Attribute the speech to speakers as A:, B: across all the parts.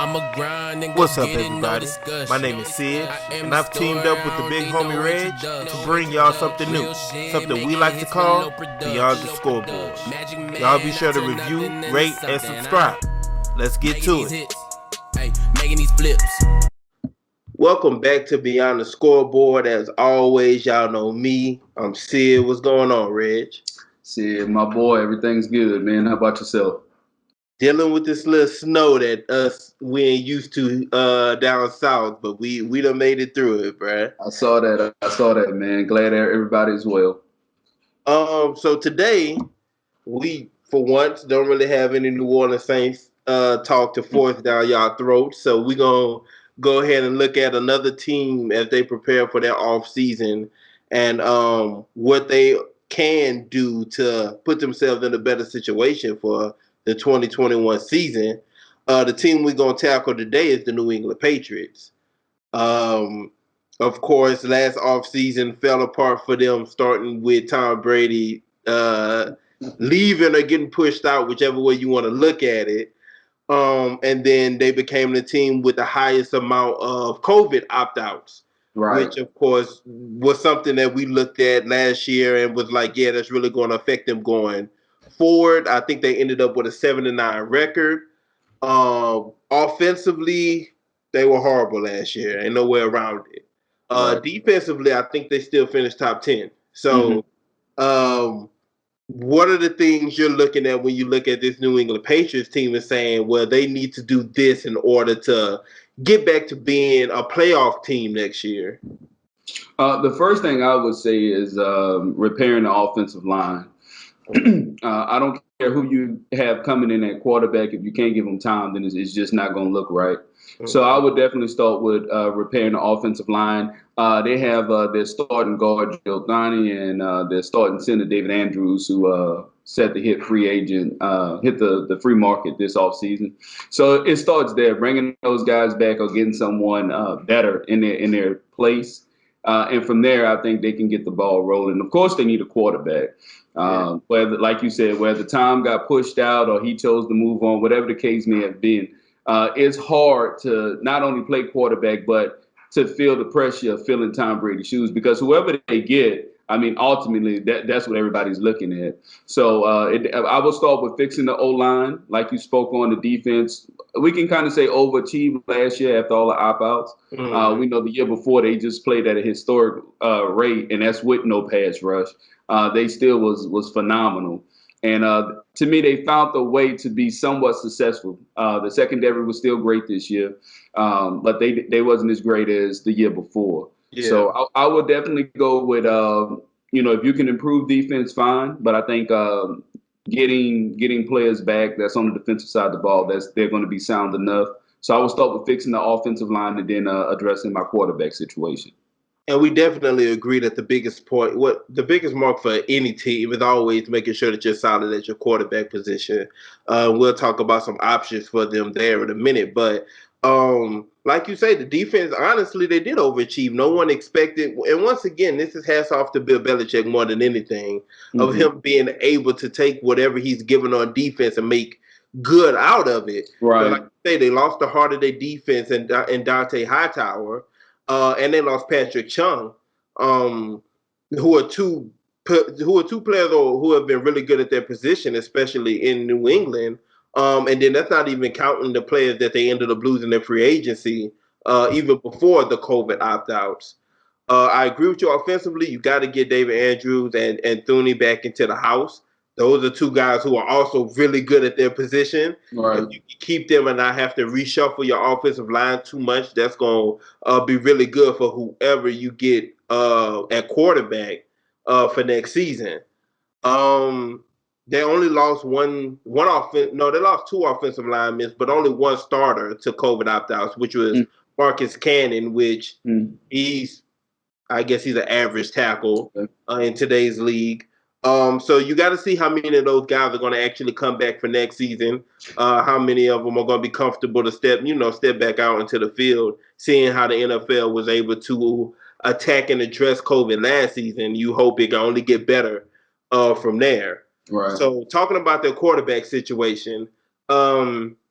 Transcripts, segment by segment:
A: What's up, everybody? My name is Sid, and I've teamed up with the big homie Reg to bring y'all something new, something we like to call Beyond the Scoreboard. Y'all be sure to review, rate, and subscribe. Let's get to it. Welcome back to Beyond the Scoreboard. As always, y'all know me. I'm Sid. What's going on, Reg?
B: Sid, my boy, everything's good, man. How about yourself?
A: Dealing with this little snow that we ain't used to down south, but we done made it through it, bruh.
B: I saw that, man. Glad everybody's well.
A: So today we, for once, don't really have any New Orleans Saints talk to force down y'all throats. So we gonna go ahead and look at another team as they prepare for their off season and what they can do to put themselves in a better situation for the 2021 season. The team we're going to tackle today is the New England Patriots. Of course, last offseason fell apart for them, starting with Tom Brady leaving or getting pushed out, whichever way you want to look at it. And then they became the team with the highest amount of COVID opt-outs,
B: right,
A: which, of course, was something that we looked at last year and was like, yeah, that's really going to affect them going forward. I think they ended up with a 7-9 record. Offensively, they were horrible last year. Ain't no way around it.
B: Right.
A: Defensively, I think they still finished top 10. So, what are the things you're looking at when you look at this New England Patriots team and saying, well, they need to do this in order to get back to being a playoff team next year?
B: The first thing I would say is repairing the offensive line. I don't care who you have coming in at quarterback. If you can't give them time, then it's just not going to look right. Mm-hmm. So I would definitely start with repairing the offensive line. They have their starting guard, Joe Donnie, and their starting center, David Andrews, who set to hit free agent, hit the free market this offseason. So it starts there, bringing those guys back or getting someone better in their place. And from there, I think they can get the ball rolling. Of course, they need a quarterback. Whether, like you said, whether Tom got pushed out or he chose to move on, whatever the case may have been, it's hard to not only play quarterback, but to feel the pressure of filling Tom Brady's shoes, because whoever they get, I mean, ultimately, that's what everybody's looking at. So I will start with fixing the O-line, like you spoke on. The defense, we can kind of say overachieved last year after all the opt-outs. Mm-hmm. We know the year before they just played at a historic rate, and that's with no pass rush. They still was phenomenal. And to me, they found a way to be somewhat successful. The secondary was still great this year, but they wasn't as great as the year before. Yeah. So I would definitely go with, if you can improve defense, fine. But I think getting players back that's on the defensive side of the ball, they're going to be sound enough. So I would start with fixing the offensive line and then addressing my quarterback situation.
A: And we definitely agree that the biggest mark for any team is always making sure that you're solid at your quarterback position. We'll talk about some options for them there in a minute. But like you say, the defense, honestly, they did overachieve. No one expected. And once again, this is hats off to Bill Belichick more than anything, of him being able to take whatever he's given on defense and make good out of it.
B: Right.
A: But like you say, they lost the heart of their defense and Dante Hightower. And they lost Patrick Chung, who are two players who have been really good at their position, especially in New England. And then that's not even counting the players that they ended up losing their free agency, even before the COVID opt-outs. I agree with you offensively. You got to get David Andrews and Thuney back into the house. Those are two guys who are also really good at their position.
B: Right.
A: If you keep them and not have to reshuffle your offensive line too much, that's going to be really good for whoever you get at quarterback for next season. They only lost they lost two offensive linemen, but only one starter to COVID opt-outs, which was Marcus Cannon, which he's an average tackle in today's league. So you got to see how many of those guys are going to actually come back for next season. How many of them are going to be comfortable to step back out into the field, seeing how the NFL was able to attack and address COVID last season. You hope it can only get better from there.
B: Right.
A: So talking about their quarterback situation,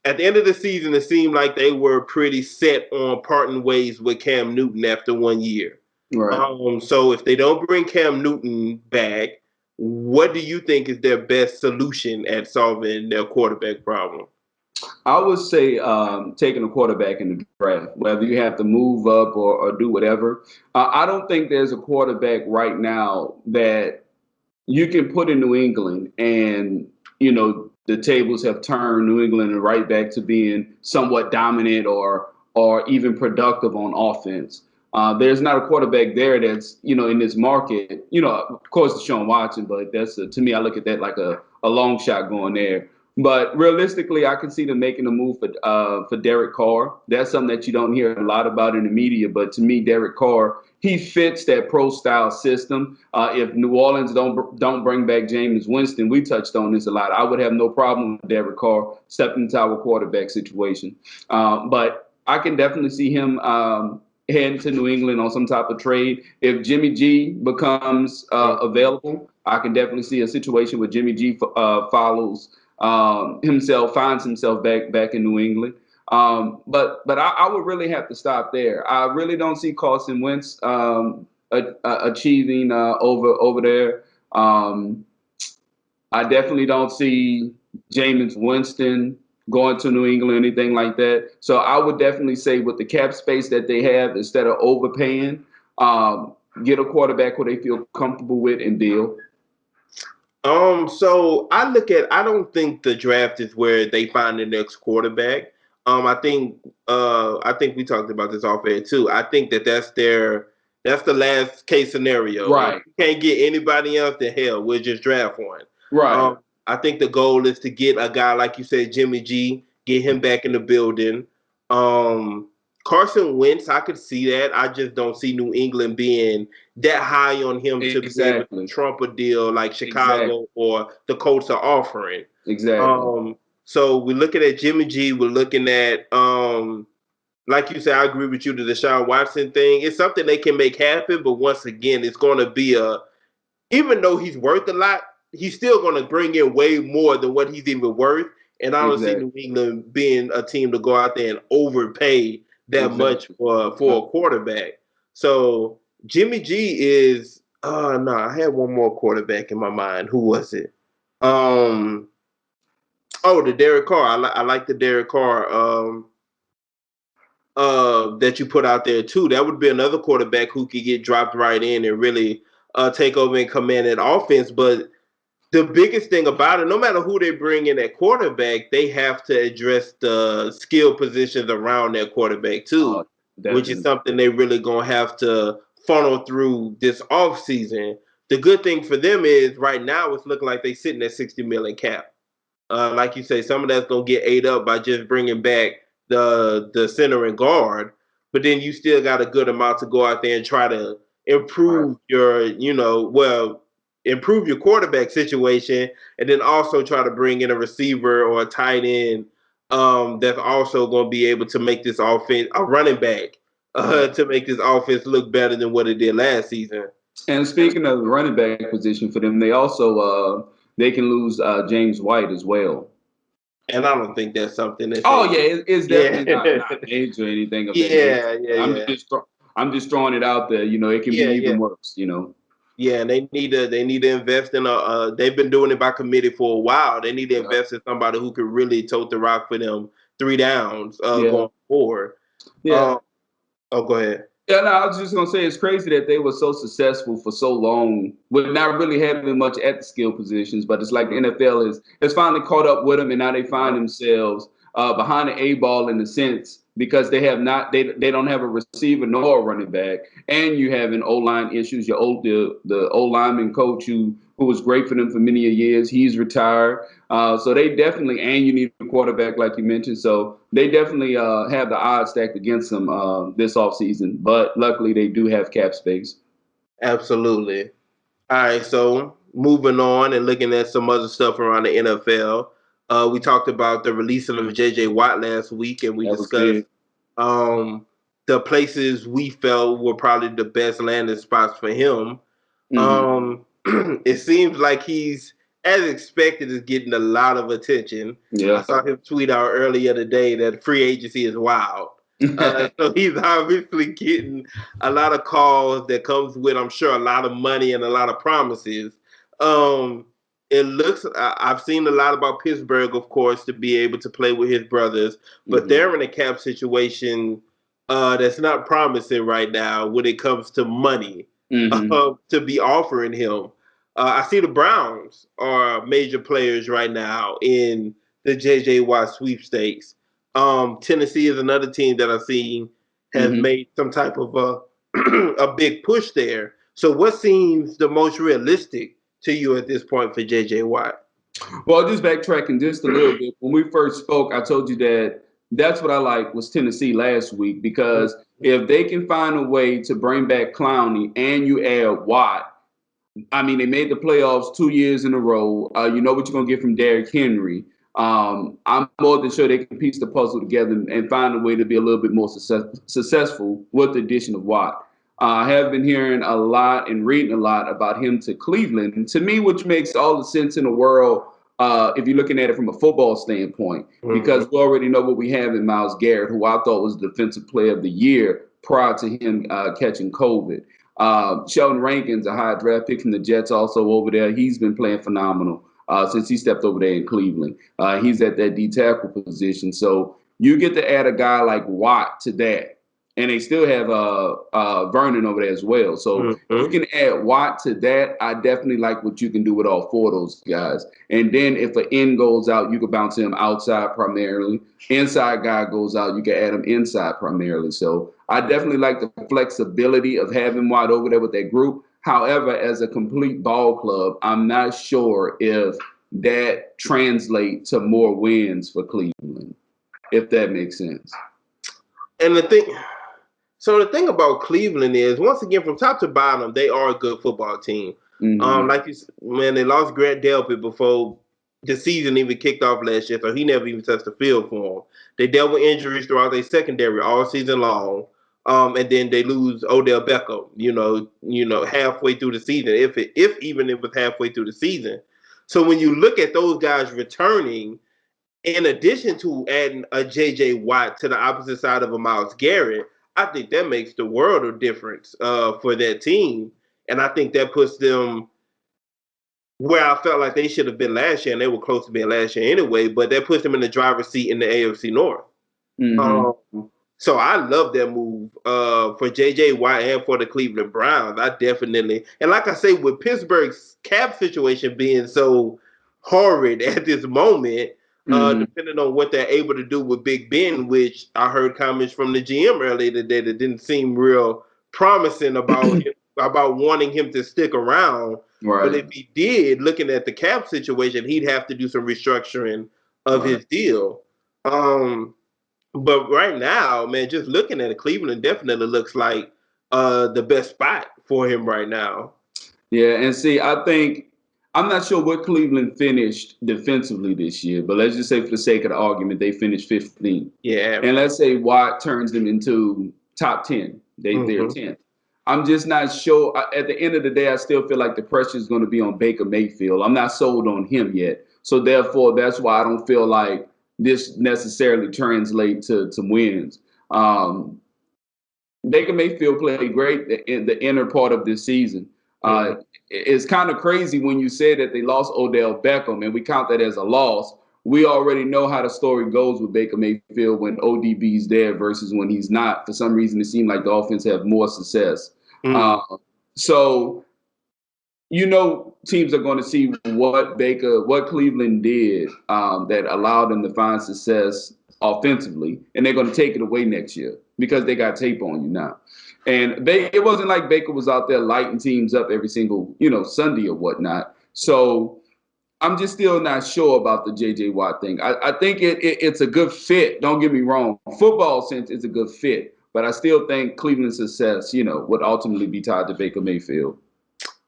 A: at the end of the season, it seemed like they were pretty set on parting ways with Cam Newton after 1 year.
B: Right.
A: So if they don't bring Cam Newton back, what do you think is their best solution at solving their quarterback problem?
B: I would say taking a quarterback in the draft, whether you have to move up or do whatever. I don't think there's a quarterback right now that you can put in New England and, the tables have turned New England and right back to being somewhat dominant or even productive on offense. There's not a quarterback there that's, in this market, of course, it's Sean Watson, but that's to me, I look at that like a long shot going there. But realistically, I can see them making a move for Derek Carr. That's something that you don't hear a lot about in the media. But to me, Derek Carr, he fits that pro-style system. If New Orleans don't bring back Jameis Winston, we touched on this a lot. I would have no problem with Derek Carr stepping into our quarterback situation. But I can definitely see him heading to New England on some type of trade. If Jimmy G becomes available, I can definitely see a situation where Jimmy G finds himself back in New England. But I would really have to stop there. I really don't see Carson Wentz achieving over there. I definitely don't see Jameis Winston going to New England or anything like that. So I would definitely say with the cap space that they have, instead of overpaying, get a quarterback who they feel comfortable with and deal.
A: So I don't think the draft is where they find the next quarterback. I think we talked about this off air too. I think that's the last case scenario.
B: Right.
A: If you can't get anybody else, then hell, we'll just draft one.
B: Right.
A: I think the goal is to get a guy like you said, Jimmy G, get him back in the building. Carson Wentz, I could see that. I just don't see New England being that high on him to be able to trump a deal like Chicago or the Colts are offering.
B: Exactly.
A: So we're looking at Jimmy G. We're looking at, like you said, I agree with you, the Deshaun Watson thing. It's something they can make happen, but once again, it's going to be even though he's worth a lot, he's still going to bring in way more than what he's even worth. And I don't see New England being a team to go out there and overpay that much for a quarterback. So Jimmy G is I had one more quarterback in my mind. Who was it? The Derek Carr. I like the Derek Carr that you put out there too. That would be another quarterback who could get dropped right in and really take over and command that offense. But the biggest thing about it, no matter who they bring in at quarterback, they have to address the skill positions around their quarterback too, which is something they really going to have to funnel through this offseason. The good thing for them is right now it's looking like they're sitting at $60 million cap. Like you say, some of that's going to get ate up by just bringing back the center and guard, but then you still got a good amount to go out there and try to improve improve your quarterback situation, and then also try to bring in a receiver or a tight end that's also going to be able to make this offense, a running back, to make this offense look better than what it did last season.
B: And speaking of the running back position for them, they also they can lose James White as well.
A: And I don't think that's something that's
B: it's definitely not major or anything of that. I'm just throwing it out there. It can be even worse.
A: Yeah, and they need to invest in they've been doing it by committee for a while. They need to invest in somebody who can really tote the rock for them 3 downs going forward.
B: Yeah.
A: Go ahead.
B: Yeah, no, I was just gonna say it's crazy that they were so successful for so long with not really having much at the skill positions, but it's like the NFL has finally caught up with them, and now they find themselves behind the A ball in a sense because they don't have a receiver nor a running back, and you have an O-line issues. The O-lineman coach who was great for them for many years, he's retired. So they definitely, and you need a quarterback like you mentioned. So they definitely have the odds stacked against them this offseason. But luckily, they do have cap space.
A: Absolutely. All right, so moving on and looking at some other stuff around the NFL. We talked about the releasing of J.J. Watt last week, and we discussed the places we felt were probably the best landing spots for him. Mm-hmm. It seems like he's as expected, is getting a lot of attention. I
B: Yeah.
A: saw him tweet out earlier today that free agency is wild. So he's obviously getting a lot of calls that comes with, I'm sure, a lot of money and a lot of promises. Um, it looks. I've seen a lot about Pittsburgh, of course, to be able to play with his brothers, but they're in a cap situation that's not promising right now when it comes to money to be offering him. I see the Browns are major players right now in the J.J. Watt sweepstakes. Tennessee is another team that I've seen has made some type of a big push there. So, what seems the most realistic to you at this point for J.J. Watt?
B: Well, just backtracking just a little bit. When we first spoke, I told you that that's what I like was Tennessee last week because if they can find a way to bring back Clowney and you add Watt, I mean, they made the playoffs 2 years in a row. You know what you're going to get from Derrick Henry. I'm more than sure they can piece the puzzle together and find a way to be a little bit more successful with the addition of Watt. I have been hearing a lot and reading a lot about him to Cleveland. And to me, which makes all the sense in the world if you're looking at it from a football standpoint, because we already know what we have in Myles Garrett, who I thought was the Defensive Player of the Year prior to him catching COVID. Sheldon Rankins, a high draft pick from the Jets, also over there. He's been playing phenomenal since he stepped over there in Cleveland. He's at that D tackle position. So you get to add a guy like Watt to that. And they still have Vernon over there as well. So if you can add Watt to that, I definitely like what you can do with all four of those guys. And then if an end goes out, you can bounce him outside primarily. Inside guy goes out, you can add him inside primarily. So I definitely like the flexibility of having Watt over there with that group. However, as a complete ball club, I'm not sure if that translates to more wins for Cleveland, if that makes sense.
A: And the thing about Cleveland is, once again, from top to bottom, they are a good football team. Like you said, man, they lost Grant Delpit before the season even kicked off last year, so he never even touched the field for them. They dealt with injuries throughout their secondary all season long, and then they lose Odell Beckham. Halfway through the season, if even it was halfway through the season. So when you look at those guys returning, in addition to adding a J.J. Watt to the opposite side of a Myles Garrett, I think that makes the world of difference for that team. And I think that puts them where I felt like they should have been last year, and they were close to being last year anyway, but that puts them in the driver's seat in the AFC North. So I love that move for J.J. Watt and for the Cleveland Browns. I definitely, and like I say, with Pittsburgh's cap situation being so horrid at this moment, depending on what they're able to do with Big Ben, which I heard comments from the GM earlier today that didn't seem real promising about about wanting him to stick around. Right. But if he did, looking at the cap situation, he'd have to do some restructuring of his deal. But right now, man, just looking at it, Cleveland definitely looks like the best spot for him right now.
B: Yeah, and see, I think I'm not sure what Cleveland finished defensively this year, but let's just say for the sake of the argument, they finished 15th.
A: Yeah.
B: And let's say Watt turns them into top 10. They're 10th. I'm just not sure. At the end of the day, I still feel like the pressure is going to be on Baker Mayfield. I'm not sold on him yet. So therefore, that's why I don't feel like this necessarily translates to wins. Baker Mayfield played great in the inner part of this season. It's kind of crazy when you say that they lost Odell Beckham, and we count that as a loss. We already know how the story goes with Baker Mayfield when ODB's there versus when he's not. For some reason, it seemed like the offense had more success. So, teams are going to see what Cleveland did that allowed them to find success offensively, and they're going to take it away next year because they got tape on you now. And it wasn't like Baker was out there lighting teams up every single, Sunday or whatnot. So I'm just still not sure about the J.J. Watt thing. I think it's a good fit. Don't get me wrong. Football sense, it's a good fit. But I still think Cleveland's success, would ultimately be tied to Baker Mayfield.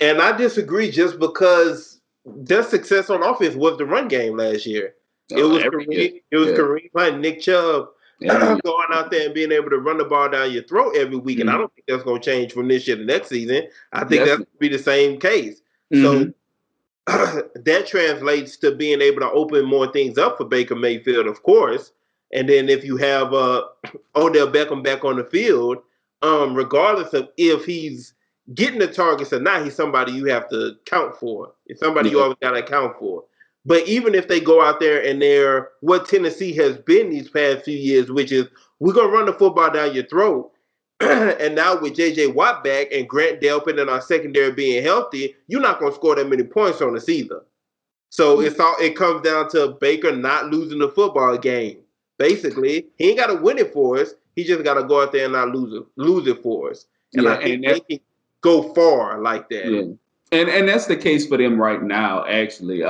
A: And I disagree just because their success on offense was the run game last year. It was Kareem Hunt, Nick Chubb going out there and being able to run the ball down your throat every week. And I don't think that's going to change from this year to next season. I think that's going to be the same case. So that translates to being able to open more things up for Baker Mayfield, of course. And then if you have Odell Beckham back on the field, regardless of if he's getting the targets or not, he's somebody you have to count for. It's somebody you always got to account for. But even if they go out there and they're what Tennessee has been these past few years, which is we're going to run the football down your throat. And now with J.J. Watt back and Grant Delpit and our secondary being healthy, you're not going to score that many points on us either. So it comes down to Baker not losing the football game. Basically, he ain't got to win it for us. He just got to go out there and not lose it for us. And I think they can go far like that.
B: Yeah. And that's the case for them right now, actually.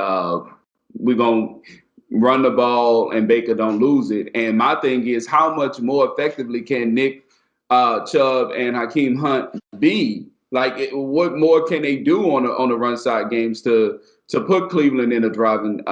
B: We're going to run the ball and Baker don't lose it. And my thing is, how much more effectively can Nick Chubb and Hakeem Hunt be? Like, what more can they do on the run side games to put Cleveland in a driving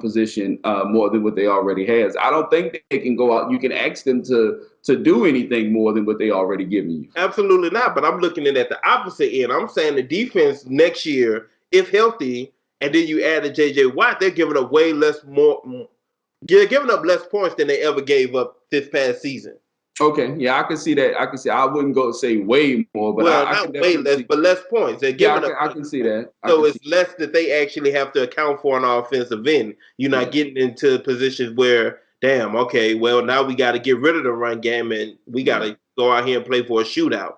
B: position more than what they already has? I don't think they can go out. You can ask them to do anything more than what they already given you.
A: Absolutely not. But I'm looking at the opposite end. I'm saying the defense next year, if healthy, and then you add a J.J. Watt, they're giving up they're giving up less points than they ever gave up this past season.
B: Okay, yeah, I can see that. I wouldn't go say way more, but
A: not way less, but less points. They're giving up.
B: I can see that.
A: So it's less that they actually have to account for on the offensive end. You're not getting into positions where, damn, okay, well, now we got to get rid of the run game and we got to go out here and play for a shootout.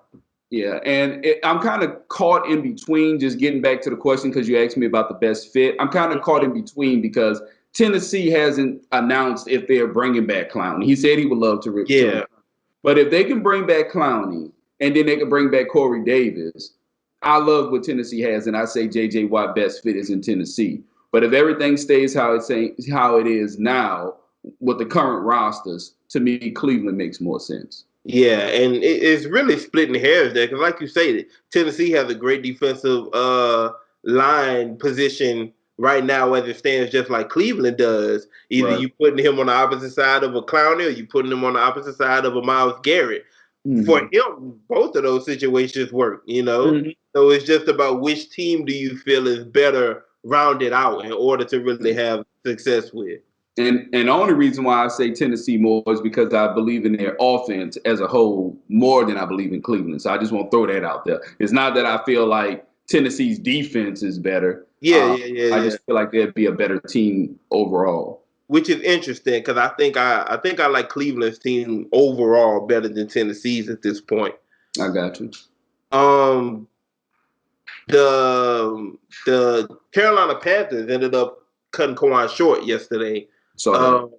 B: Yeah, and I'm kind of caught in between, just getting back to the question because you asked me about the best fit. I'm kind of caught in between because Tennessee hasn't announced if they're bringing back Clowney. He said he would love to return. But if they can bring back Clowney and then they can bring back Corey Davis, I love what Tennessee has, and I say J.J. Watt best fit is in Tennessee. But if everything stays how it is now with the current rosters, to me, Cleveland makes more sense.
A: Yeah, and it's really splitting hairs there because, like you say, Tennessee has a great defensive line position right now as it stands, just like Cleveland does. Either you putting him on the opposite side of a Clowney or you putting him on the opposite side of a Myles Garrett. Mm-hmm. For him, both of those situations work, Mm-hmm. So it's just about which team do you feel is better rounded out in order to really have success with.
B: And the only reason why I say Tennessee more is because I believe in their offense as a whole more than I believe in Cleveland. So I just want to throw that out there. It's not that I feel like Tennessee's defense is better. I just feel like they'd be a better team overall.
A: Which is interesting because I think I like Cleveland's team overall better than Tennessee's at this point.
B: I got you.
A: The Carolina Panthers ended up cutting Kawhi short yesterday. So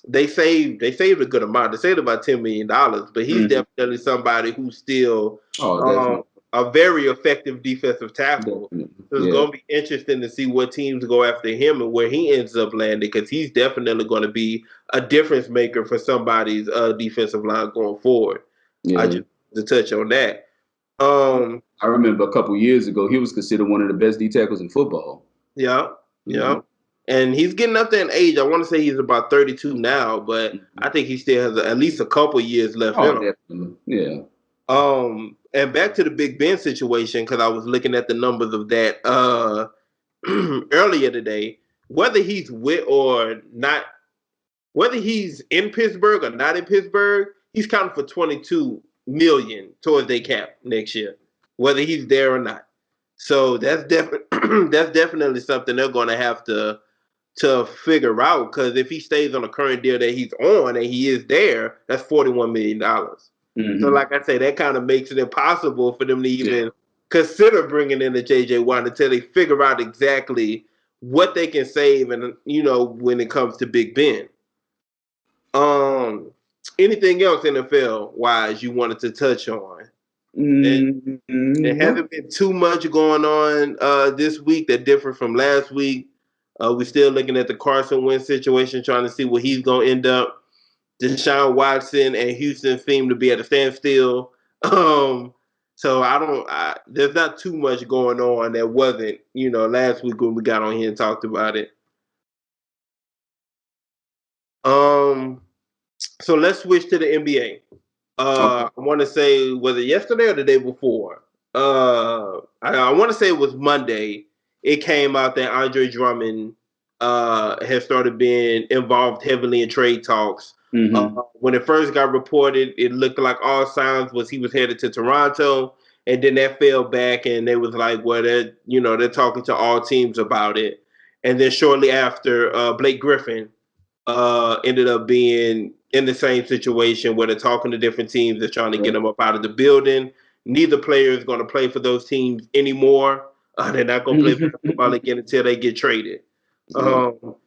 A: they saved a good amount. They saved about $10 million, but he's definitely somebody who's still a very effective defensive tackle. So it's going to be interesting to see what teams go after him and where he ends up landing because he's definitely going to be a difference maker for somebody's defensive line going forward. Yeah. I just to touch on that.
B: I remember a couple years ago, he was considered one of the best D tackles in football.
A: Yeah. And he's getting up there in age. I want to say he's about 32 now, but I think he still has at least a couple years left in him.
B: Definitely. Yeah.
A: And back to the Big Ben situation, because I was looking at the numbers of that earlier today. Whether he's with or not, whether he's in Pittsburgh or not in Pittsburgh, he's counting for $22 million towards their cap next year, whether he's there or not. So that's definitely something they're going to have to figure out, because if he stays on the current deal that he's on and he is there, that's $41 million. Mm-hmm. So like I say, that kind of makes it impossible for them to even consider bringing in a J.J. Watt until they figure out exactly what they can save and, when it comes to Big Ben. Anything else NFL-wise you wanted to touch on? There hasn't been too much going on this week that different from last week. We're still looking at the Carson Wentz situation, trying to see where he's going to end up. Deshaun Watson and Houston seem to be at a standstill. So there's not too much going on that wasn't, last week when we got on here and talked about it. So let's switch to the NBA. I want to say, was it yesterday or the day before? I want to say it was Monday. it came out that Andre Drummond has started being involved heavily in trade talks. When it first got reported, it looked like all signs was he was headed to Toronto, and then that fell back, and they was like, well, they're talking to all teams about it. And then shortly after, Blake Griffin ended up being in the same situation where they're talking to different teams. They're trying to get them up out of the building. Neither player is going to play for those teams anymore. They're not going to play basketball again until they get traded. So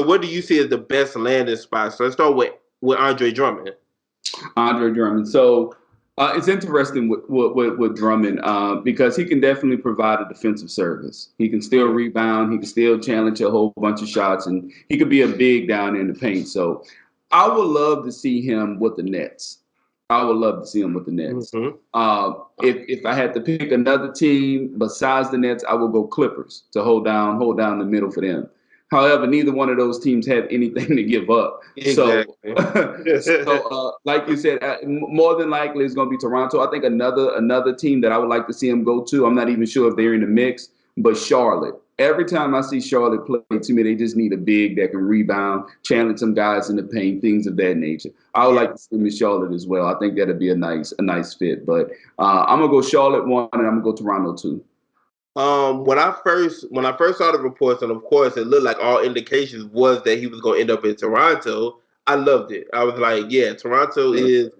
A: what do you see as the best landing spot? So let's start with Andre Drummond.
B: Andre Drummond. So it's interesting with Drummond because he can definitely provide a defensive service. He can still rebound. He can still challenge a whole bunch of shots, and he could be a big down in the paint. So I would love to see him with the Nets. If I had to pick another team besides the Nets, I would go Clippers to hold down the middle for them. However, neither one of those teams have anything to give up. Exactly. So like you said, more than likely it's going to be Toronto. I think another team that I would like to see him go to, I'm not even sure if they're in the mix, but Charlotte. Every time I see Charlotte play, to me, they just need a big that can rebound, challenge some guys in the paint, things of that nature. I would like to see him in Charlotte as well. I think that'd be a nice fit. But I'm gonna go Charlotte 1, and I'm gonna go Toronto 2.
A: When I first saw the reports, and of course it looked like all indications was that he was going to end up in Toronto, I loved it. I was like, yeah, Toronto is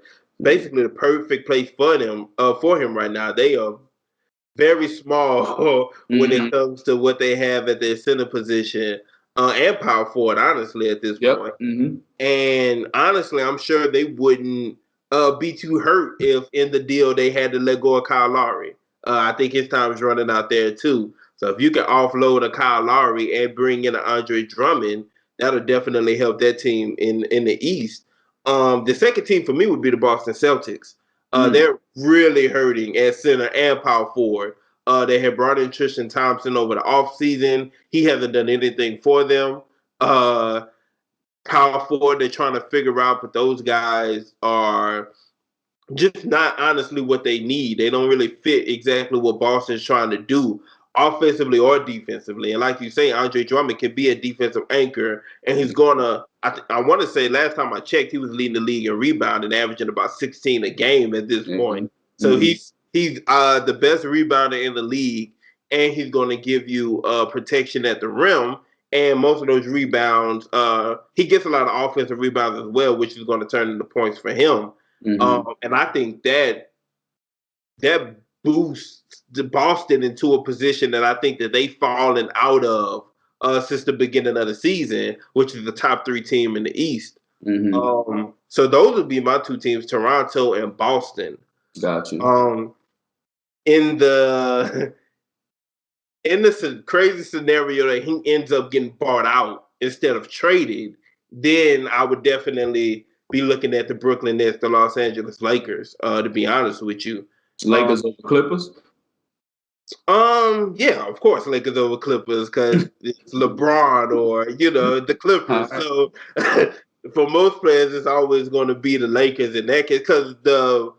A: basically the perfect place for him right now. They are very small when it comes to what they have at their center position and power forward, honestly, at this point. And honestly, I'm sure they wouldn't be too hurt if in the deal they had to let go of Kyle Lowry. I think his time is running out there too. So if you can offload a Kyle Lowry and bring in an Andre Drummond, that'll definitely help that team in the East. The second team for me would be the Boston Celtics. They're really hurting at center and power forward. They had brought in Tristan Thompson over the offseason. He hasn't done anything for them. Power forward, they're trying to figure out, but those guys are just not honestly what they need. They don't really fit exactly what Boston's trying to do offensively or defensively. And like you say, Andre Drummond can be a defensive anchor, and he's going to, I want to say last time I checked, he was leading the league in rebounding, averaging about 16 a game at this point. So he's the best rebounder in the league, and he's going to give you protection at the rim. And most of those rebounds, he gets a lot of offensive rebounds as well, which is going to turn into points for him. And I think that boosts the Boston into a position that I think that they've fallen out of since the beginning of the season, which is the top 3 team in the East. So those would be my 2 teams, Toronto and Boston.
B: Gotcha.
A: In the crazy scenario that he ends up getting bought out instead of traded, then I would definitely be looking at the Brooklyn Nets, the Los Angeles Lakers, to be honest with you.
B: Lakers over Clippers?
A: Yeah, of course, Lakers over Clippers because it's LeBron or, the Clippers. So for most players, it's always going to be the Lakers in that case because the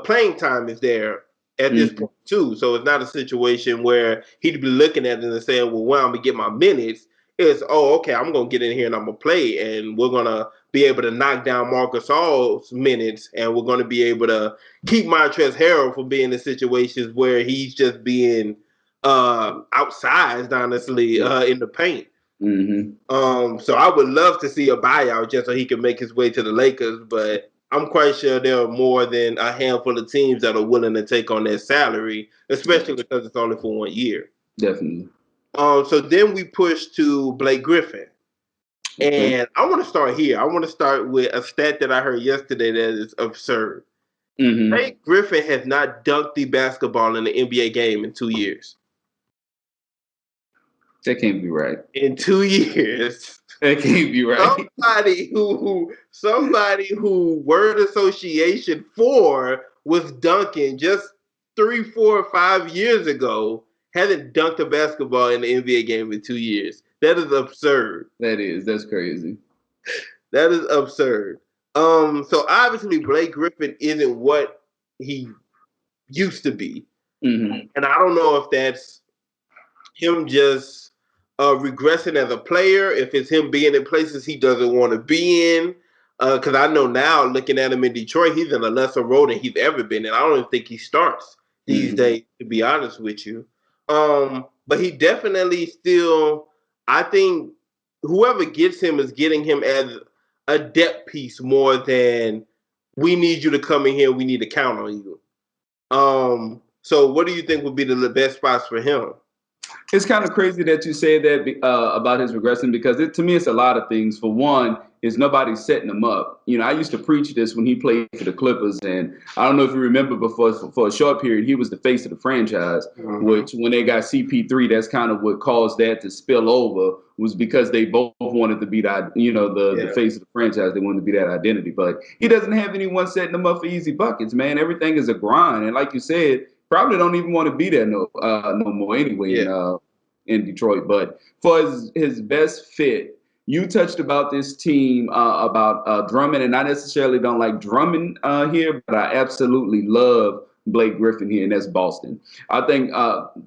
A: playing time is there at this point too. So it's not a situation where he'd be looking at it and saying, well, when I'm going to get my minutes, it's, okay, I'm going to get in here and I'm going to play, and we're going to be able to knock down Marcus All's minutes, and we're going to be able to keep Montrezl Harrell from being in situations where he's just being outsized, honestly, in the paint. So I would love to see a buyout just so he can make his way to the Lakers, but I'm quite sure there are more than a handful of teams that are willing to take on that salary, especially because it's only for 1 year.
B: Definitely.
A: So then we push to Blake Griffin. And I want to start here. I want to start with a stat that I heard yesterday that is absurd. Blake Griffin has not dunked the basketball in the NBA game in 2 years.
B: That can't be right.
A: In 2 years.
B: That can't be right.
A: Somebody who word association for was dunking just 3, 4, 5 years ago hasn't dunked a basketball in the NBA game in 2 years. That is absurd.
B: That's crazy.
A: That is absurd. So obviously Blake Griffin isn't what he used to be. And I don't know if that's him just regressing as a player, if it's him being in places he doesn't want to be in. Because I know now, looking at him in Detroit, he's in a lesser role than he's ever been, and I don't even think he starts these days, to be honest with you. But he definitely still, I think, whoever gets him is getting him as a depth piece more than we need you to come in here, we need to count on you. So what do you think would be the best spots for him?
B: It's kind of crazy that you say that about his regressing because to me, it's a lot of things. For one, is nobody setting him up. You know, I used to preach this when he played for the Clippers, and I don't know if you remember, but for a short period, he was the face of the franchise. Which, when they got CP3, that's kind of what caused that to spill over. Was because they both wanted to be that, the face of the franchise. They wanted to be that identity, but he doesn't have anyone setting him up for easy buckets. Man, everything is a grind, and like you said, probably don't even want to be there no more anyway in Detroit. But for his best fit, you touched about this team about Drummond, and I necessarily don't like Drummond here, but I absolutely love Blake Griffin here, and that's Boston. I think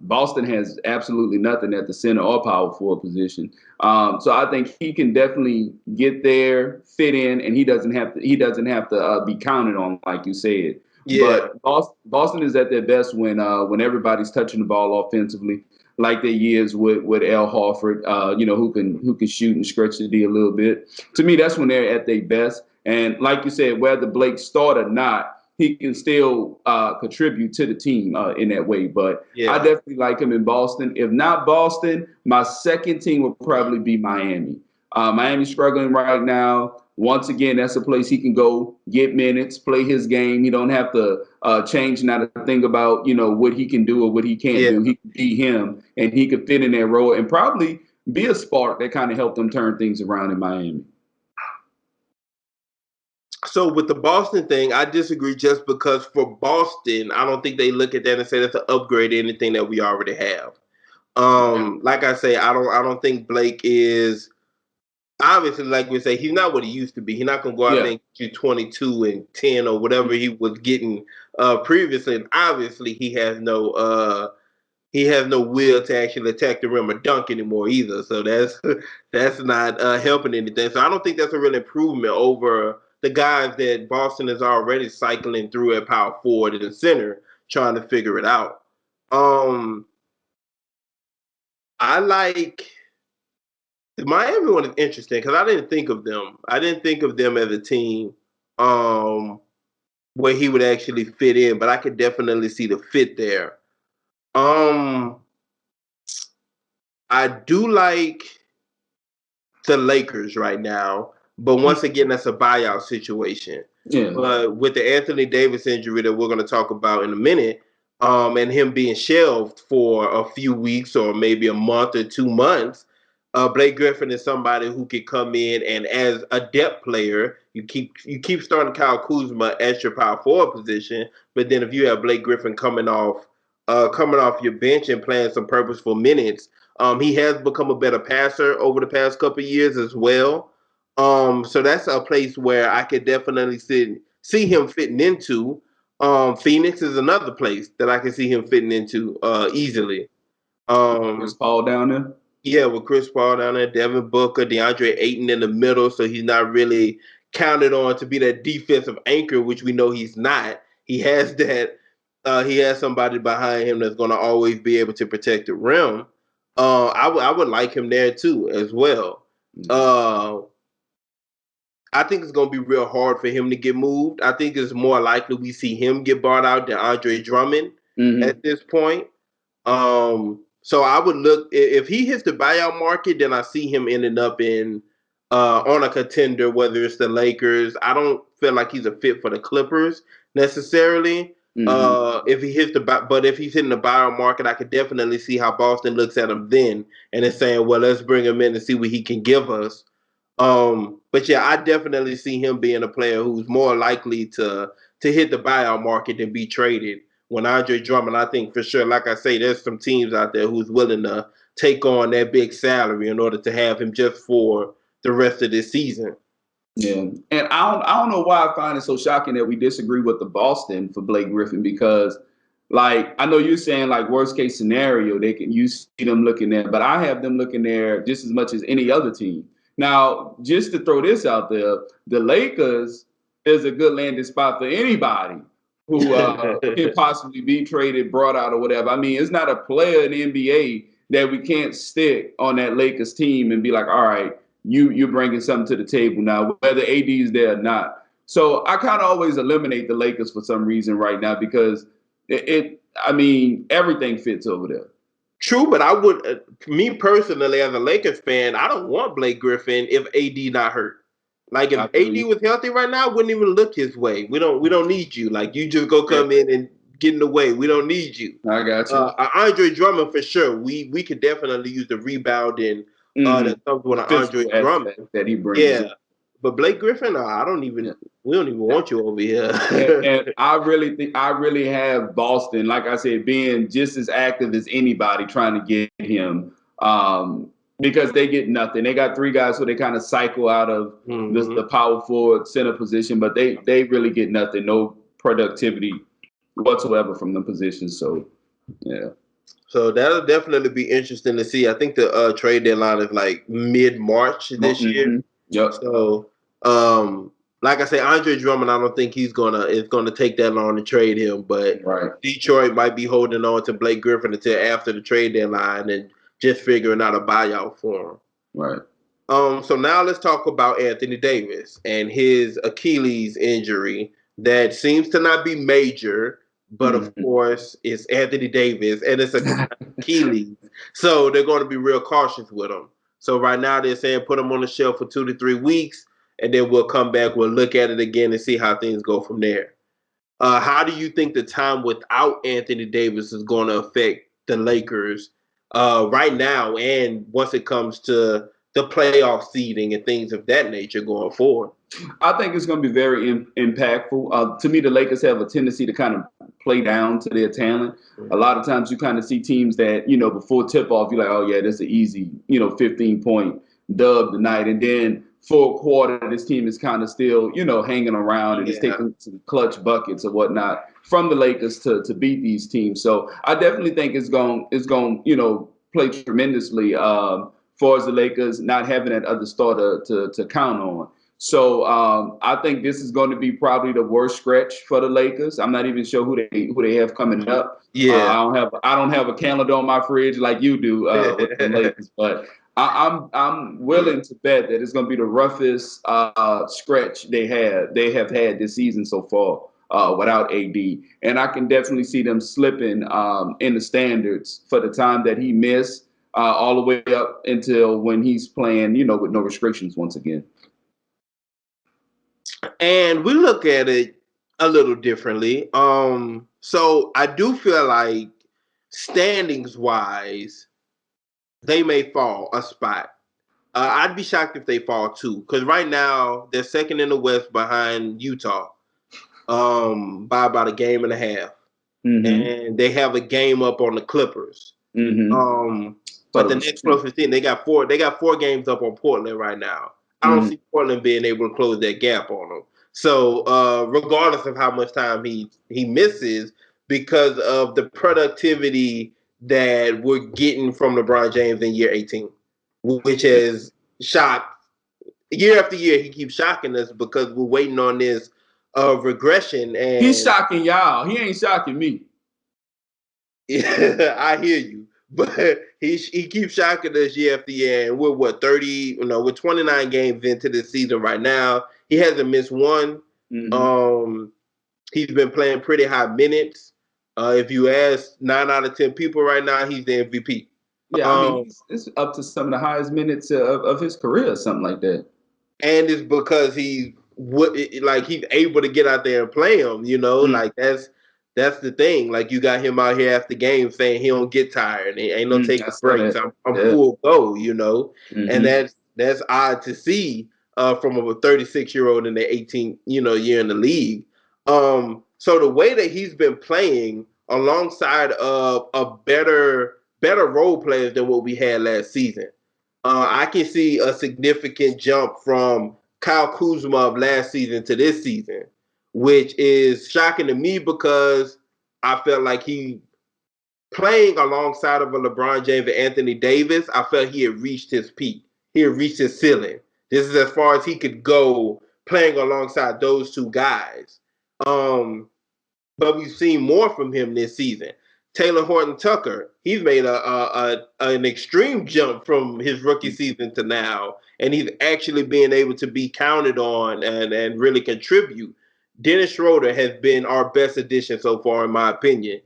B: Boston has absolutely nothing at the center or power forward position. So I think he can definitely get there, fit in, and he doesn't have to be counted on, like you said.
A: Yeah.
B: But Boston is at their best when everybody's touching the ball offensively, like their years with Al Horford, who can shoot and stretch the D a little bit. To me, that's when they're at their best. And like you said, whether Blake start or not, he can still contribute to the team in that way. But I definitely like him in Boston. If not Boston, my second team will probably be Miami. Miami's struggling right now. Once again, that's a place he can go, get minutes, play his game. He don't have to change not to think about, what he can do or what he can't do. He can be him, and he could fit in that role and probably be a spark that kind of helped them turn things around in Miami.
A: So with the Boston thing, I disagree just because for Boston, I don't think they look at that and say that's an upgrade to anything that we already have. Like I say, I don't think Blake is obviously, like we say, he's not what he used to be. He's not gonna go out there and get 22 and 10 or whatever he was getting previously. And obviously he has no will to actually attack the rim or dunk anymore either. So that's not helping anything. So I don't think that's a real improvement over the guys that Boston is already cycling through at power forward and center, trying to figure it out. I like the Miami one is interesting because I didn't think of them. I didn't think of them as a team where he would actually fit in, but I could definitely see the fit there. I do like the Lakers right now, but once again, that's a buyout situation.
B: Yeah.
A: But with the Anthony Davis injury that we're going to talk about in a minute, and him being shelved for a few weeks or maybe a month or 2 months, Blake Griffin is somebody who could come in and as a depth player, you keep starting Kyle Kuzma at your power forward position, but then if you have Blake Griffin coming off your bench and playing some purposeful minutes, he has become a better passer over the past couple of years as well. So that's a place where I could definitely see him fitting into. Phoenix is another place that I can see him fitting into easily.
B: Chris Paul down there?
A: Yeah, with Chris Paul down there, Devin Booker, DeAndre Ayton in the middle, so he's not really counted on to be that defensive anchor, which we know he's not. He has that. He has somebody behind him that's going to always be able to protect the rim. I would like him there too as well. I think it's going to be real hard for him to get moved. I think it's more likely we see him get bought out than Andre Drummond at this point. So I would look if he hits the buyout market, then I see him ending up in on a contender, whether it's the Lakers. I don't feel like he's a fit for the Clippers necessarily. If he hits but if he's hitting the buyout market, I could definitely see how Boston looks at him then and is saying, well, let's bring him in and see what he can give us. But yeah, I definitely see him being a player who's more likely to hit the buyout market than be traded. When Andre Drummond, I think for sure, like I say, there's some teams out there who's willing to take on that big salary in order to have him just for the rest of this season.
B: Yeah, and I don't know why I find it so shocking that we disagree with the Boston for Blake Griffin because Like, I know you're saying like worst case scenario, you see them looking there, but I have them looking there just as much as any other team. Now, just to throw this out there, the Lakers is a good landing spot for anybody who can possibly be traded, brought out, or whatever. I mean, it's not a player in the NBA that we can't stick on that Lakers team and be like, all right, you're bringing something to the table now, whether AD is there or not. So I kind of always eliminate the Lakers for some reason right now because I mean, everything fits over there.
A: True, but I would, me personally, as a Lakers fan, I don't want Blake Griffin if AD not hurt. Like if AD was healthy right now, I wouldn't even look his way. We don't need you. Like you just go come in and get in the way. We don't need you.
B: I got you.
A: Andre Drummond for sure. We could definitely use the rebounding that comes with an Andre Drummond
B: that he brings.
A: Yeah. But Blake Griffin, I don't even. We don't even want you over here.
B: And I really have Boston, like I said, being just as active as anybody trying to get him, because they get nothing. They got three guys who they kind of cycle out of the power forward center position, but they really get nothing, no productivity whatsoever from the positions. So, yeah.
A: So that'll definitely be interesting to see. I think the trade deadline is like mid-March this year.
B: Yep.
A: So, like I say, Andre Drummond, I don't think it's gonna take that long to trade him. But Detroit might be holding on to Blake Griffin until after the trade deadline and just figuring out a buyout for him.
B: Right.
A: So now let's talk about Anthony Davis and his Achilles injury that seems to not be major, but of course it's Anthony Davis and it's Achilles, so they're going to be real cautious with him. So right now they're saying put him on the shelf for 2 to 3 weeks, and then we'll come back, we'll look at it again and see how things go from there. How do you think the time without Anthony Davis is going to affect the Lakers right now and once it comes to the playoff seeding and things of that nature going forward?
B: I think it's going to be very impactful. To me, the Lakers have a tendency to kind of play down to their talent. A lot of times you kind of see teams that, before tip-off, you're like, oh, yeah, that's an easy, 15-point dub tonight. And then for a quarter, this team is kind of still, hanging around and it's taking some clutch buckets or whatnot from the Lakers to beat these teams. So I definitely think it's going play tremendously for the Lakers not having that other starter to count on. So I think this is going to be probably the worst stretch for the Lakers. I'm not even sure who they have coming up.
A: Yeah,
B: I don't have a calendar on my fridge like you do with the Lakers, but I'm willing to bet that it's going to be the roughest stretch they have had this season so far without AD, and I can definitely see them slipping in the standards for the time that he missed all the way up until when he's playing, with no restrictions once again.
A: And we look at it a little differently. So I do feel like standings wise, they may fall a spot. I'd be shocked if they fall 2, because right now they're second in the West behind Utah by about a game and a half. And they have a game up on the Clippers. But the next closest team, they got 4 games up on Portland right now. I don't see Portland being able to close that gap on them. So regardless of how much time he misses, because of the productivity that we're getting from LeBron James in year 18, which has shocked year after year. He keeps shocking us because we're waiting on this regression. And
B: he's shocking y'all. He ain't shocking me.
A: Yeah, I hear you. But he keeps shocking us year after year, and we're 29 games into the season right now. He hasn't missed one. He's been playing pretty high minutes. If you ask 9 out of 10 people right now, he's the MVP.
B: Yeah, I mean, it's up to some of the highest minutes of his career, or something like that.
A: And it's because he's able to get out there and play him. Like that's the thing. Like, you got him out here after game saying he don't get tired. Ain't no taking breaks. I'm full go, And that's odd to see from a 36-year-old in the 18th, year in the league. So the way that he's been playing alongside of a better role players than what we had last season, I can see a significant jump from Kyle Kuzma of last season to this season, which is shocking to me because I felt like he playing alongside of a LeBron James and Anthony Davis, I felt he had reached his peak. He had reached his ceiling. This is as far as he could go playing alongside those two guys. But we've seen more from him this season. Taylor Horton Tucker, he's made an extreme jump from his rookie season to now, and he's actually being able to be counted on and really contribute. Dennis Schroeder has been our best addition so far, in my opinion.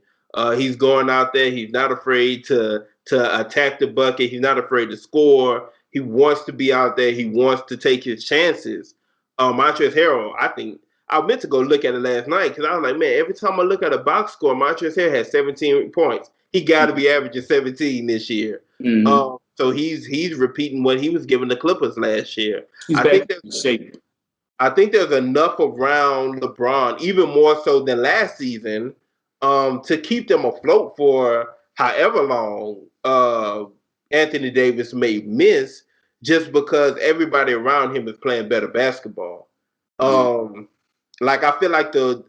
A: He's going out there. He's not afraid to attack the bucket. He's not afraid to score. He wants to be out there. He wants to take his chances. Montrezl Harrell, I think I meant to go look at it last night because I was like, man, every time I look at a box score, Montrezl Harrell has 17 points. He got to be averaging 17 this year.
B: Mm-hmm.
A: So he's repeating what he was giving the Clippers last year.
B: He's back in shape.
A: I think there's enough around LeBron, even more so than last season, to keep them afloat for however long Anthony Davis may miss, just because everybody around him is playing better basketball. Like I feel like the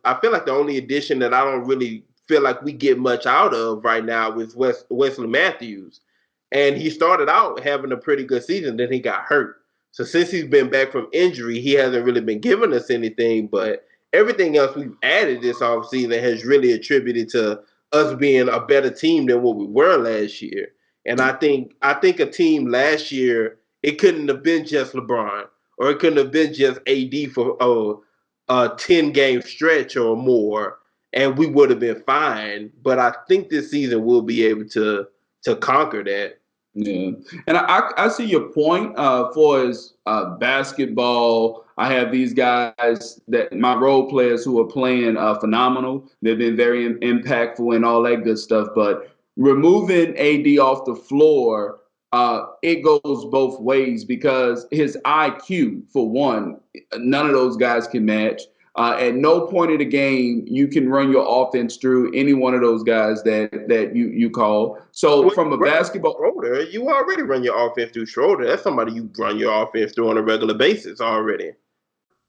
A: only addition that I don't really feel like we get much out of right now is Wesley Matthews, and he started out having a pretty good season, then he got hurt. So since he's been back from injury, he hasn't really been giving us anything. But everything else we've added this offseason has really attributed to us being a better team than what we were last year. And I think a team last year, it couldn't have been just LeBron, or it couldn't have been just AD for a 10-game stretch or more, and we would have been fine. But I think this season we'll be able to conquer that.
B: Yeah, and I see your point. For as basketball, I have these guys that my role players who are playing phenomenal. They've been very impactful and all that good stuff. But removing AD off the floor, it goes both ways because his IQ, for one, none of those guys can match. At no point in the game you can run your offense through any one of those guys that you call. So from a basketball,
A: Schroeder, you already run your offense through Schroeder. That's somebody you run your offense through on a regular basis already.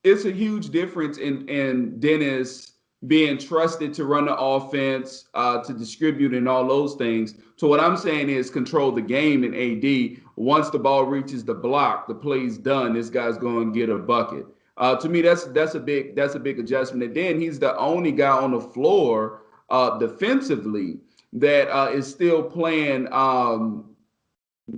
B: It's a huge difference in Dennis being trusted to run the offense, to distribute and all those things. So what I'm saying is control the game in AD. Once the ball reaches the block, the play's done. This guy's going to get a bucket. To me, that's a big adjustment. And then he's the only guy on the floor defensively that is still playing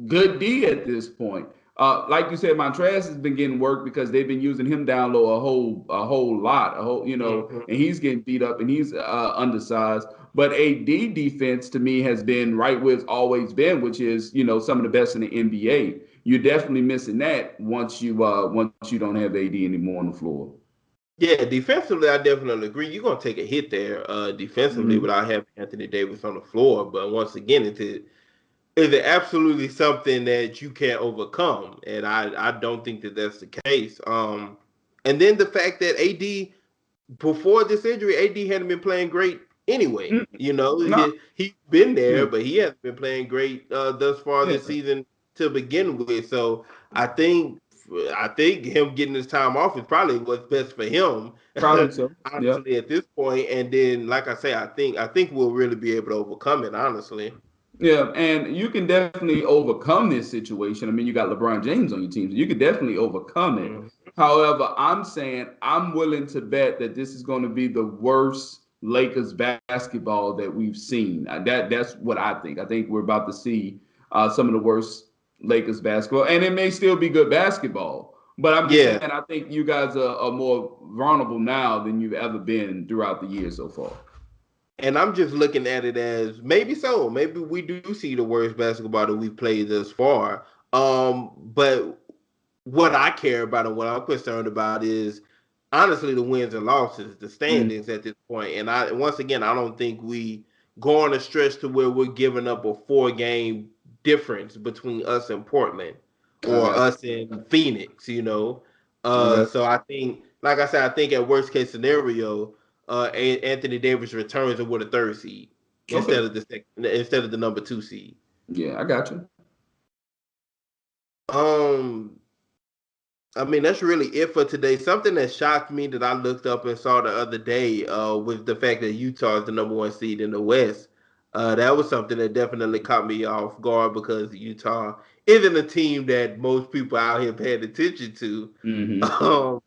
B: good D at this point. Like you said, Montrezl has been getting work because they've been using him down low a whole lot, and he's getting beat up and he's undersized. But AD defense to me has been right where it's always been, which is some of the best in the NBA. You're definitely missing that once you don't have AD anymore on the floor.
A: Yeah, defensively, I definitely agree. You're gonna take a hit there, defensively, without having Anthony Davis on the floor. But once again, is it absolutely something that you can't overcome? And I don't think that that's the case. And then the fact that AD, before this injury, AD hadn't been playing great anyway.
B: No.
A: He's been there, but he hasn't been playing great thus far this season to begin with. So I think him getting his time off is probably what's best for him.
B: Probably so.
A: Honestly, at this point. And then, like I say, I think we'll really be able to overcome it. Honestly.
B: Yeah, and you can definitely overcome this situation. I mean, you got LeBron James on your team, so you could definitely overcome it. However, I'm saying I'm willing to bet that this is going to be the worst Lakers basketball that we've seen. That's what I think. I think we're about to see some of the worst Lakers basketball, and it may still be good basketball. But I'm just saying I think you guys are more vulnerable now than you've ever been throughout the year so far.
A: And I'm just looking at it as maybe so. Maybe we do see the worst basketball that we've played thus far. But what I care about and what I'm concerned about is honestly the wins and losses, the standings at this point. And I don't think we go on a stretch to where we're giving up a 4-game difference between us and Portland or us and Phoenix, So I think, like I said, I think at worst case scenario, Anthony Davis returns with a 3rd seed instead of the number 2 seed.
B: Yeah, I got you.
A: I mean, that's really it for today. Something that shocked me that I looked up and saw the other day was the fact that Utah is the number one seed in the West. That was something that definitely caught me off guard because Utah isn't a team that most people out here paid attention to.
B: Mm-hmm.
A: Um,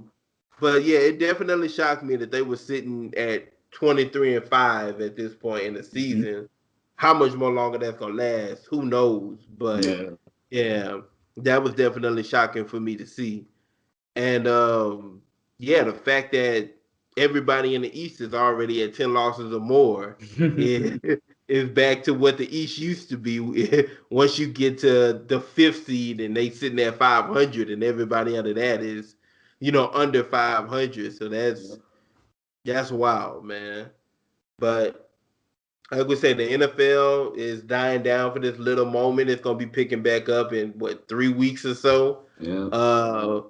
A: but yeah, it definitely shocked me that they were sitting at 23-5 at this point in the
B: Mm-hmm.
A: season. How much more longer that's gonna last, who knows? But
B: Yeah.
A: yeah, that was definitely shocking for me to see. And yeah, the fact that everybody in the East is already at 10 losses or more is, is back to what the East used to be. Once you get to the fifth seed and they sitting at 500 and everybody under that is, under 500. So that's wild, man. But like we say, the NFL is dying down for this little moment. It's gonna be picking back up in 3 weeks or so.
B: Yeah.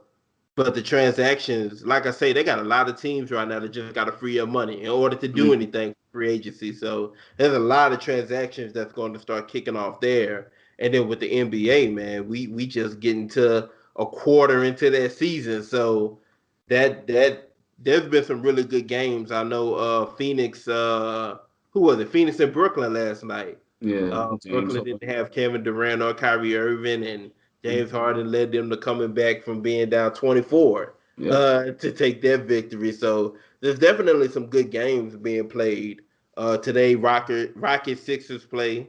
A: But the transactions, like I say, they got a lot of teams right now that just got to free up money in order to do anything for free agency. So there's a lot of transactions that's going to start kicking off there. And then with the NBA, man, we just getting to a quarter into that season. So that there's been some really good games. I know Phoenix, who was it? Phoenix and Brooklyn last night.
B: Yeah.
A: Brooklyn didn't have Kevin Durant or Kyrie Irving, and James Harden led them to coming back from being down 24 to take that victory. So there's definitely some good games being played. Today, Rocket Sixers play,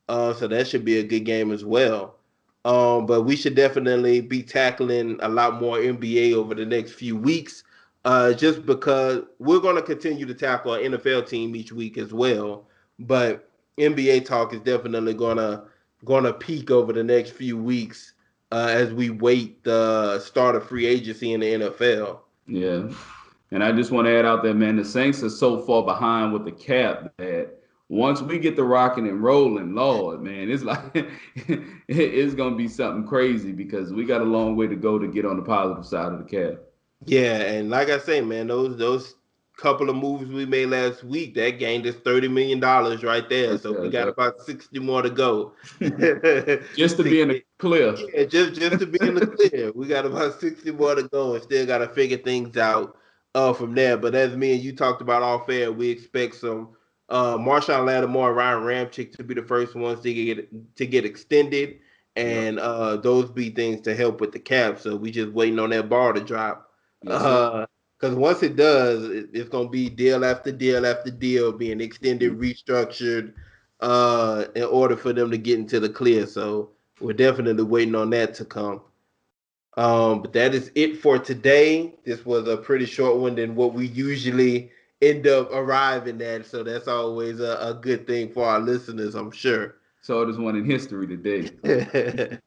A: so that should be a good game as well. But we should definitely be tackling a lot more NBA over the next few weeks, just because we're going to continue to tackle an NFL team each week as well. But NBA talk is definitely gonna peak over the next few weeks as we wait the start of free agency in the NFL.
B: Yeah. And I just want to add out there, man, the Saints are so far behind with the cap that once we get the rocking and rolling, Lord, man, it's like it's gonna be something crazy because we got a long way to go to get on the positive side of the cap.
A: Yeah, and like I say, man, those couple of moves we made last week, that gained us $30 million right there. So we got about 60 more to go.
B: Just to be in the clear.
A: Yeah, just to be in the clear. We got about 60 more to go and still got to figure things out from there. But as me and you talked about off air, we expect some Marshawn Lattimore and Ryan Ramchick to be the first ones to get extended. And those be things to help with the cap. So we just waiting on that ball to drop. Because once it does, it's going to be deal after deal after deal being extended, restructured in order for them to get into the clear. So we're definitely waiting on that to come. But that is it for today. This was a pretty short one than what we usually end up arriving at. So that's always a good thing for our listeners, I'm sure.
B: So this one in history today.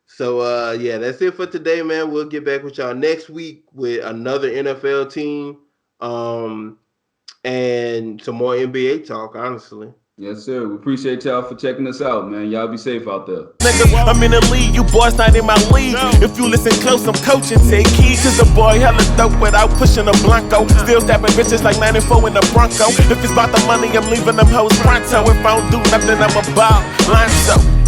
A: So, yeah, that's it for today, man. We'll get back with y'all next week with another NFL team and some more NBA talk, honestly.
B: Yes, sir. We appreciate y'all for checking us out, man. Y'all be safe out there.
C: Nigga, I'm in the league, you boys not in my league. If you listen close, I'm coaching, take keys. Cause the boy hella dope without pushing a Blanco. Still stabbing bitches like 94 in the Bronco. If it's about the money, I'm leaving them hoes pronto. If I don't do nothing, I'm about line so.